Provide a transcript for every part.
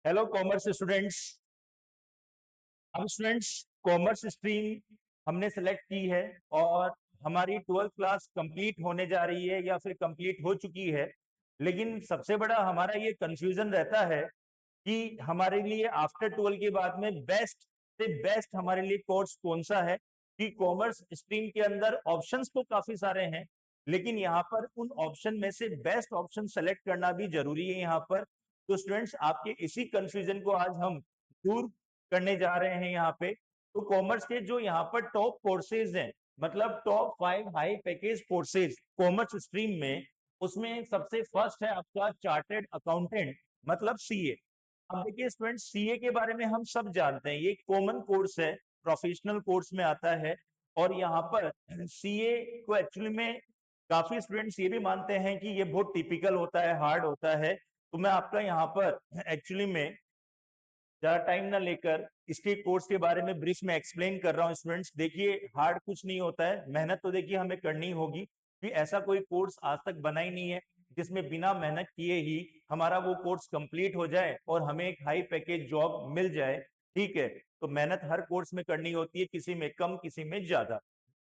Hello commerce students. अब students commerce stream हमने select की है और हमारी 12th क्लास कंप्लीट होने जा रही है या फिर कंप्लीट हो चुकी है। लेकिन सबसे बड़ा हमारा ये कंफ्यूजन रहता है कि हमारे लिए आफ्टर 12 के बाद में बेस्ट से बेस्ट हमारे लिए कोर्स कौन सा है। कि कॉमर्स स्ट्रीम के अंदर ऑप्शंस तो काफी सारे हैं, लेकिन यहाँ पर उन ऑप्शन में से बेस्ट ऑप्शन सेलेक्ट करना भी जरूरी है यहाँ पर। तो स्टूडेंट्स आपके इसी कंफ्यूजन को आज हम दूर करने जा रहे हैं यहाँ पे। तो कॉमर्स के जो यहाँ पर टॉप कोर्सेज हैं, मतलब top 5 high package courses commerce stream में, उसमें सबसे फर्स्ट है आपका चार्टेड अकाउंटेंट, मतलब सीए। अब देखिए स्टूडेंट, सीए के बारे में हम सब जानते हैं, ये कॉमन कोर्स है, प्रोफेशनल कोर्स में आता है। और यहाँ पर सीए को एक्चुअली में काफी स्टूडेंट्स ये भी मानते हैं कि ये बहुत टिपिकल होता है, हार्ड होता है। तो मैं आपका यहाँ पर एक्चुअली में ज्यादा टाइम ना लेकर इसके कोर्स के बारे में ब्रीफ में एक्सप्लेन कर रहा हूँ। स्टूडेंट्स देखिए, हार्ड कुछ नहीं होता है, मेहनत तो देखिए हमें करनी होगी, कि ऐसा कोई कोर्स आज तक बना ही नहीं है जिसमें बिना मेहनत किए ही हमारा वो कोर्स कंप्लीट हो जाए और हमें एक हाई पैकेज जॉब मिल जाए। ठीक है, तो मेहनत हर कोर्स में करनी होती है, किसी में कम किसी में ज्यादा।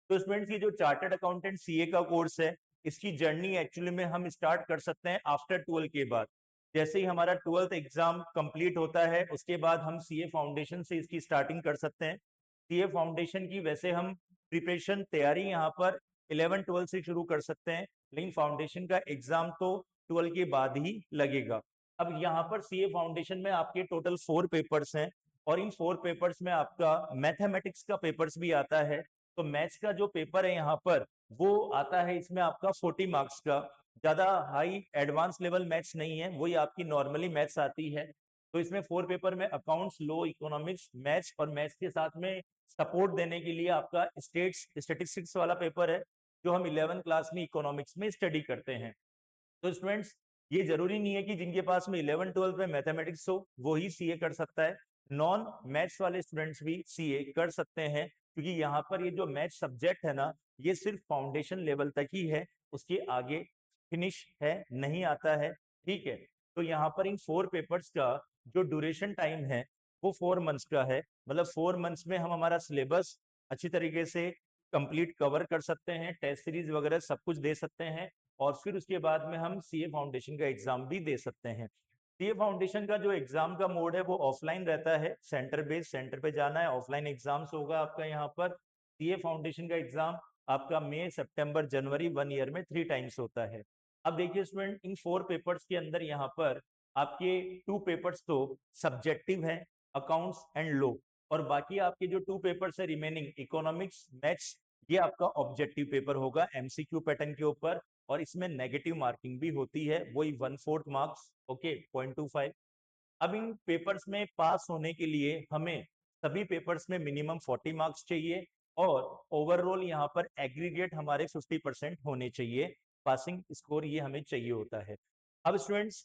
तो स्टूडेंट्स ये जो चार्टर्ड अकाउंटेंट सीए का कोर्स है, इसकी जर्नी एक्चुअली में हम स्टार्ट कर सकते हैं आफ्टर 12 के बाद। जैसे ही हमारा 12th एग्जाम कंप्लीट होता है, उसके बाद हम सीए फाउंडेशन से इसकी स्टार्टिंग कर सकते हैं। सीए फाउंडेशन की वैसे हम प्रिपरेशन तैयारी यहाँ पर 11-12 से शुरू कर सकते हैं, लेकिन फाउंडेशन का एग्जाम तो 12 के बाद ही लगेगा। अब यहाँ पर सीए फाउंडेशन में आपके टोटल 4 पेपर्स हैं, और इन 4 पेपर्स में आपका मैथमेटिक्स का पेपर्स भी आता है। तो मैथ्स का जो पेपर है यहाँ पर, वो आता है इसमें आपका 40 मार्क्स का। ज्यादा हाई एडवांस लेवल मैथ्स नहीं है, वही आपकी नॉर्मली मैथ्स आती है। तो इसमें 4 पेपर में अकाउंट्स, लॉ, इकोनॉमिक्स, मैथ्स, और मैथ्स के साथ में सपोर्ट देने के लिए आपका स्टेटिस्टिक्स वाला पेपर है, जो हम 11 क्लास में इकोनॉमिक्स में स्टडी करते हैं। तो स्टूडेंट्स ये जरूरी नहीं है कि जिनके पास में 11-12 में मैथमेटिक्स हो वो ही सीए कर सकता है, नॉन मैथ्स वाले स्टूडेंट्स भी सीए कर सकते हैं, क्योंकि यहाँ पर ये जो मैथ्स सब्जेक्ट है ना, ये सिर्फ फाउंडेशन लेवल तक ही है, उसके आगे फिनिश है नहीं आता है। ठीक है, तो यहाँ पर इन 4 पेपर्स का जो ड्यूरेशन टाइम है वो 4 मंथ्स का है, मतलब 4 मंथ्स में हम हमारा सिलेबस अच्छी तरीके से कंप्लीट कवर कर सकते हैं, टेस्ट सीरीज वगैरह सब कुछ दे सकते हैं, और फिर उसके बाद में हम सीए फाउंडेशन का एग्जाम भी दे सकते हैं। सीए फाउंडेशन का जो एग्जाम का मोड है वो ऑफलाइन रहता है, सेंटर बेस्ड, सेंटर पे जाना है, ऑफलाइन एग्जाम्स होगा आपका यहाँ पर। सीए फाउंडेशन का एग्जाम आपका मई, सितंबर, जनवरी, 1 ईयर में 3 टाइम्स होता है। अब देखिए स्टूडेंट, इन 4 पेपर्स के अंदर यहाँ पर आपके 2 पेपर्स तो सब्जेक्टिव है, अकाउंट्स एंड लॉ, और बाकी आपके जो 2 पेपर्स है रिमेनिंग, इकोनॉमिक्स, मैथ्स, ये आपका ऑब्जेक्टिव पेपर होगा एमसीक्यू पैटर्न के ऊपर। और इसमें नेगेटिव मार्किंग भी होती है, वही 1/4 मार्क्स, ओके, 0.25। अब इन पेपर्स में पास होने के लिए हमें सभी पेपर्स में मिनिमम 40 मार्क्स चाहिए, और ओवरऑल यहाँ पर एग्रीगेट हमारे 50% होने चाहिए, पासिंग स्कोर ये हमें चाहिए होता है। अब स्टूडेंट्स,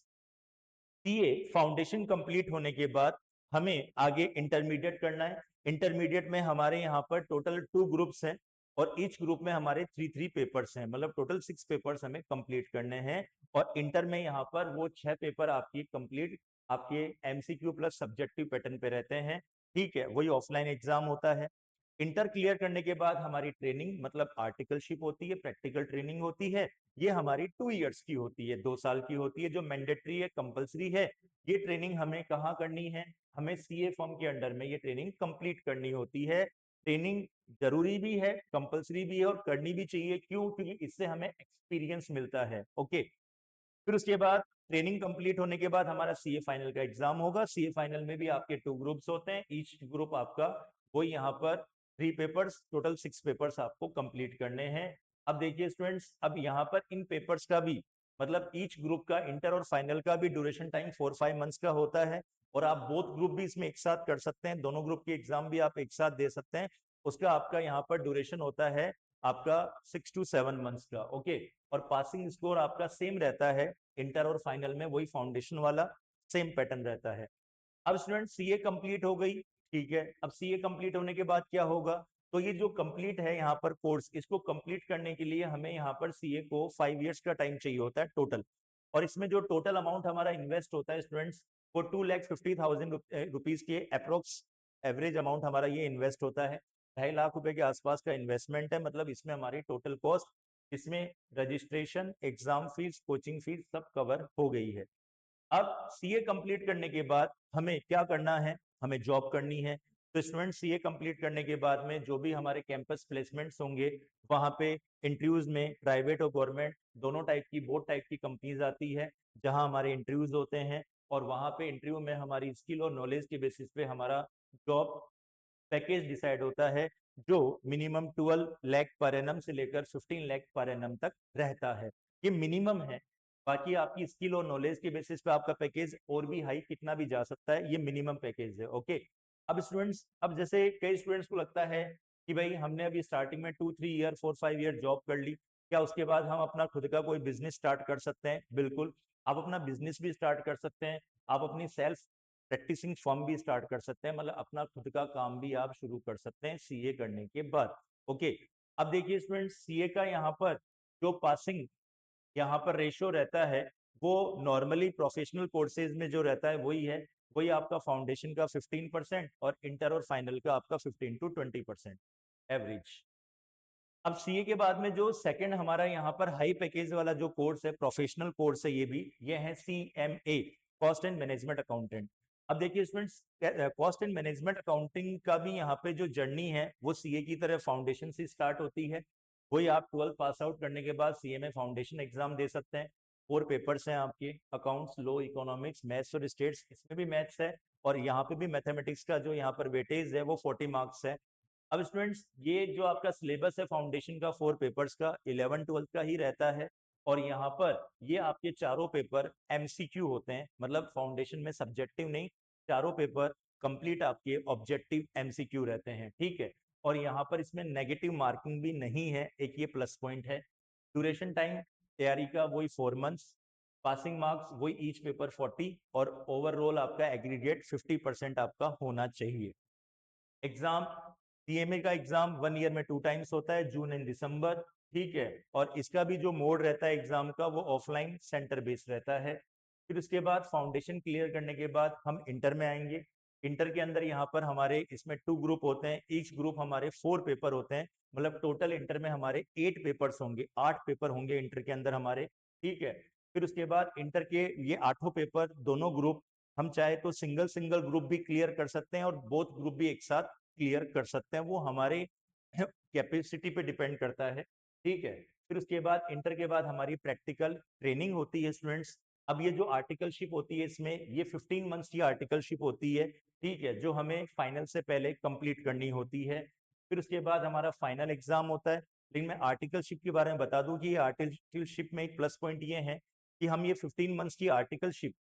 सीए फाउंडेशन कंप्लीट होने के बाद हमें आगे इंटरमीडिएट करना है। इंटरमीडिएट में हमारे यहाँ पर टोटल 2 ग्रुप्स हैं, और ईच ग्रुप में हमारे 3 पेपर्स हैं, मतलब टोटल 6 पेपर्स हमें कंप्लीट करने हैं। और इंटर में यहाँ पर वो 6 पेपर आपकी कंप्लीट आपके एमसीक्यू प्लस सब्जेक्टिव पैटर्न पे रहते हैं। ठीक है, वही ऑफलाइन एग्जाम होता है। इंटर क्लियर करने के बाद हमारी ट्रेनिंग, मतलब आर्टिकलशिप होती है, प्रैक्टिकल ट्रेनिंग होती है। ये हमारी 2 इयर्स की होती है, 2 साल की होती है, जो मैंडेटरी है, कंपलसरी है। ये ट्रेनिंग हमें कहाँ करनी है? हमें सीए फॉर्म के अंडर में ये ट्रेनिंग कंप्लीट करनी होती है। ट्रेनिंग जरूरी भी है, कंपलसरी भी है, और करनी भी चाहिए। क्यों? क्योंकि इससे हमें एक्सपीरियंस मिलता है। ओके, फिर उसके बाद ट्रेनिंग कंप्लीट होने के बाद हमारा सीए फाइनल का एग्जाम होगा। सीए फाइनल में भी आपके 2 ग्रुप्स होते हैं, ईच ग्रुप आपका वो यहाँ पर 3 पेपर्स, टोटल 6 पेपर्स आपको कंप्लीट करने हैं। अब देखिए स्टूडेंट्स, अब यहाँ पर इन पेपर्स का भी, मतलब ईच ग्रुप का, इंटर और फाइनल का भी ड्यूरेशन टाइम 4-5 मंथ्स का होता है, और आप बोथ ग्रुप भी इसमें एक साथ कर सकते हैं, दोनों ग्रुप के एग्जाम भी आप एक साथ दे सकते हैं। उसका आपका यहाँ पर ड्यूरेशन होता है आपका 6-7 मंथ्स का। ओके, और पासिंग स्कोर आपका सेम रहता है, इंटर और फाइनल में वही फाउंडेशन वाला सेम पैटर्न रहता है। अब स्टूडेंट सीए कंप्लीट हो गई, ठीक है। अब सीए कंप्लीट होने के बाद क्या होगा? तो ये जो कंप्लीट है यहाँ पर कोर्स, इसको कंप्लीट करने के लिए हमें यहाँ पर सीए को 5 इयर्स का टाइम चाहिए होता है टोटल। और इसमें जो टोटल अमाउंट हमारा इन्वेस्ट होता है स्टूडेंट्स, वो 2,50,000 रुपीज के अप्रोक्स एवरेज अमाउंट हमारा ये इन्वेस्ट होता है। 2.5 लाख रुपए के आसपास का इन्वेस्टमेंट है, मतलब इसमें हमारी टोटल कॉस्ट, इसमें registration, exam fees, coaching fees सब कवर हो गई है। अब सीए कंप्लीट करने के बाद हमें क्या करना है, हमें जॉब करनी है। तो स्टूडेंट सीए कंप्लीट करने के बाद में जो भी हमारे कैंपस प्लेसमेंट्स होंगे, वहां पे इंटरव्यूज में प्राइवेट और गवर्नमेंट दोनों टाइप की, बोथ टाइप की कंपनीज आती है जहां हमारे इंटरव्यूज होते हैं, और वहां पे इंटरव्यू में हमारी स्किल और नॉलेज के बेसिस पे हमारा जॉब पैकेज डिसाइड होता है, जो मिनिमम 12 लाख पर एनम से लेकर 15 लाख पर एनम तक रहता है। ये मिनिमम है, बाकी आपकी स्किल और नॉलेज के बेसिस पे आपका पैकेज और भी हाई कितना भी जा सकता है, ये मिनिमम पैकेज है। ओके। अब स्टूडेंट्स, अब जैसे कई स्टूडेंट्स को लगता है कि भाई हमने अभी स्टार्टिंग में 2-3 ईयर 4-5 ईयर जॉब कर ली, क्या उसके बाद हम अपना खुद का कोई बिजनेस स्टार्ट कर सकते हैं? बिल्कुल, आप अपना बिजनेस भी स्टार्ट कर सकते हैं, आप अपनी सेल्फ प्रैक्टिसिंग फॉर्म भी स्टार्ट कर सकते हैं, मतलब अपना खुद का काम भी आप शुरू कर सकते हैं सीए करने के बाद। ओके। अब देखिए स्टूडेंट, सीए का यहाँ पर जो पासिंग यहाँ पर रेशियो रहता है, वो नॉर्मली प्रोफेशनल कोर्सेज में जो रहता है वही है, वही आपका फाउंडेशन का 15% और इंटर और फाइनल का आपका 15 to 20% एवरेज। अब सीए के बाद में जो सेकंड हमारा यहाँ पर हाई पैकेज वाला जो कोर्स है, प्रोफेशनल कोर्स है, ये है CMA, cost and management accountant. अब देखिए students, cost and management accounting का भी यहाँ पे जो जर्नी है वो सीए की तरह फाउंडेशन से स्टार्ट होती है। वही आप 12 पास आउट करने के बाद सीएमए फाउंडेशन एग्जाम दे सकते हैं। 4 पेपर्स हैं आपके, अकाउंट्स, लॉ, इकोनॉमिक्स, मैथ्स और स्टेट्स, इसमें भी मैथ्स है, और यहाँ पे भी मैथमेटिक्स का जो यहाँ पर वेटेज है वो 40 मार्क्स है। अब स्टूडेंट्स, ये जो आपका सिलेबस है फाउंडेशन का 4 पेपर्स का 11th-12th का ही रहता है, और यहाँ पर ये आपके चारों पेपर एमसीक्यू होते हैं, मतलब फाउंडेशन में सब्जेक्टिव नहीं, चारों पेपर कंप्लीट आपके ऑब्जेक्टिव एमसीक्यू रहते हैं, ठीक है। और यहाँ पर इसमें नेगेटिव मार्किंग भी नहीं है, एक ये प्लस पॉइंट है। ड्यूरेशन टाइम तैयारी का वही 4 मंथ्स, पासिंग मार्क्स वही ईच पेपर 40, और ओवरऑल आपका एग्रीगेट 50% आपका होना चाहिए। एग्जाम, सीएमए का एग्जाम 1 ईयर में 2 टाइम्स होता है, जून एंड दिसंबर, ठीक है। और इसका भी जो मोड रहता है एग्जाम का, वो ऑफलाइन सेंटर बेस्ड रहता है। फिर उसके बाद फाउंडेशन क्लियर करने के बाद हम इंटर में आएंगे। इंटर के अंदर यहाँ पर हमारे इसमें 2 ग्रुप होते हैं, ईच ग्रुप हमारे 4 पेपर होते हैं, मतलब टोटल इंटर में हमारे 8 पेपर्स होंगे, 8 पेपर होंगे इंटर के अंदर हमारे, ठीक है। फिर उसके बाद इंटर के ये 8 पेपर दोनों ग्रुप, हम चाहे तो सिंगल सिंगल ग्रुप भी क्लियर कर सकते हैं और बोथ ग्रुप भी एक साथ क्लियर कर सकते हैं, वो हमारे कैपेसिटी पे डिपेंड करता है, ठीक है। फिर उसके बाद इंटर के बाद हमारी प्रैक्टिकल ट्रेनिंग होती है स्टूडेंट्स। अब ये जो आर्टिकलशिप होती है, इसमें ये 15 मंथ्स की आर्टिकलशिप होती है, ठीक है, जो हमें फाइनल से पहले कंप्लीट करनी होती है। फिर उसके बाद हमारा फाइनल एग्जाम होता है। लेकिन मैं आर्टिकलशिप के बारे में बता दूं कि आर्टिकलशिप में एक प्लस पॉइंट ये है कि हम ये 15 मंथ्स की आर्टिकलशिप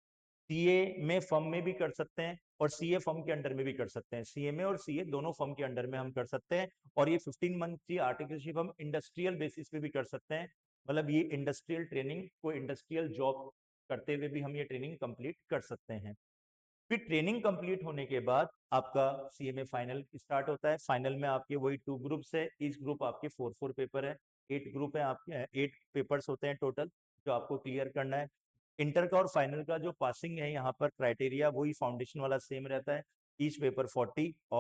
सीए में फर्म में भी कर सकते हैं और सीए फर्म के अंडर में भी कर सकते हैं, सीएमए और सीए दोनों फर्म के अंडर में हम कर सकते हैं। और ये 15 मंथ की आर्टिकलशिप हम इंडस्ट्रियल बेसिस पे भी कर सकते हैं, मतलब ये इंडस्ट्रियल ट्रेनिंग को इंडस्ट्रियल जॉब करते हुए भी हम ये ट्रेनिंग कंप्लीट कर सकते हैं। फिर ट्रेनिंग कंप्लीट होने के बाद आपका सीएमए फाइनल स्टार्ट होता है। फाइनल में आपके वही 2 ग्रुप्स है, ईच ग्रुप आपके 4-4 पेपर है, 8 ग्रुप है आपके, 8 पेपर्स होते हैं टोटल, जो आपको क्लियर करना है। इंटर का और फाइनल का जो पासिंग है यहाँ पर क्राइटेरिया वही फाउंडेशन वाला सेम रहता है, ईच पेपर 40 और